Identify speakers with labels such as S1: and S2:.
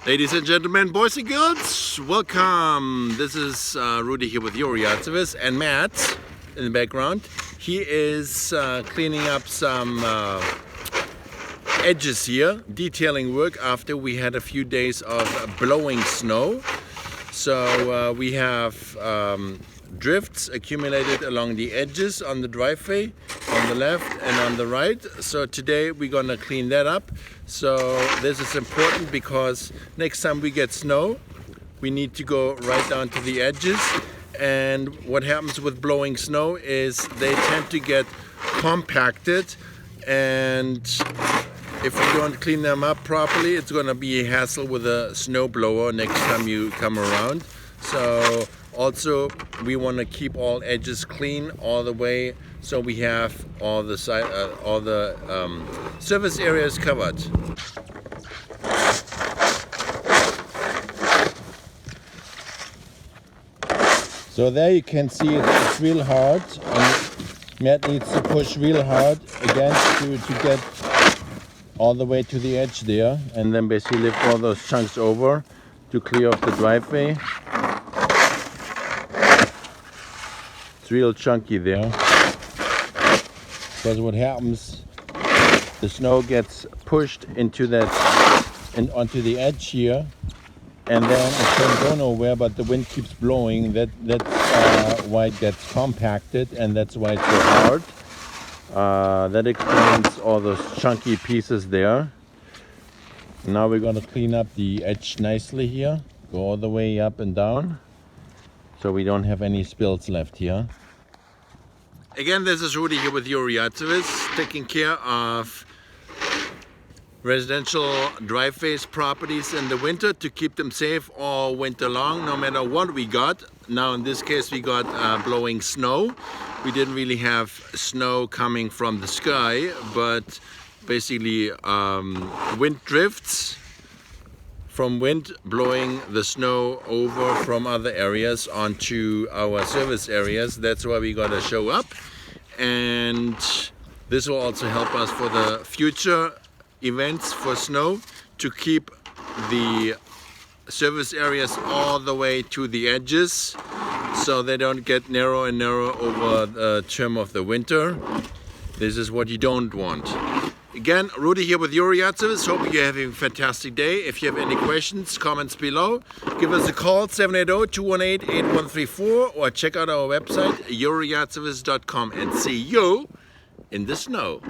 S1: Ladies and gentlemen, boys and girls, welcome. This is Rudy here with your yard service, and Matt in the background. He is cleaning up some edges here, detailing work after we had a few days of blowing snow. So we have drifts accumulated along the edges on the driveway, on the left and on the right. So today we're gonna clean that up. So this is important because next time we get snow, we need to go right down to the edges. And what happens with blowing snow is they tend to get compacted, and if you don't clean them up properly, it's gonna be a hassle with a snow blower next time you come around. So also we want to keep all edges clean all the way, so we have all the surface areas covered. So there you can see it's real hard, and Matt needs to push real hard again to get all the way to the edge there, and then basically lift all those chunks over to clear off the driveway. It's real chunky there, because what happens, the snow gets pushed into that and onto the edge here, and then it can go nowhere, but the wind keeps blowing. That's why it gets compacted, and that's why it's so hard. That explains all those chunky pieces there. Now we're going to clean up the edge nicely here, go all the way up and down, so we don't have any spills left here. Again, this is Rudy here with your yard service, taking care of residential driveways, properties in the winter, to keep them safe all winter long, no matter what we got. Now in this case we got blowing snow. We didn't really have snow coming from the sky, but basically wind drifts from wind blowing the snow over from other areas onto our service areas. That's why we gotta show up, and this will also help us for the future events for snow, to keep the service areas all the way to the edges, so they don't get narrow and narrow over the term of the winter. This is what you don't want. Again, Rudy here with your yard service. Hope you're having a fantastic day. If you have any questions, comments below, give us a call, 780-218-8134, or check out our website, youryardservice.com, and see you in the snow.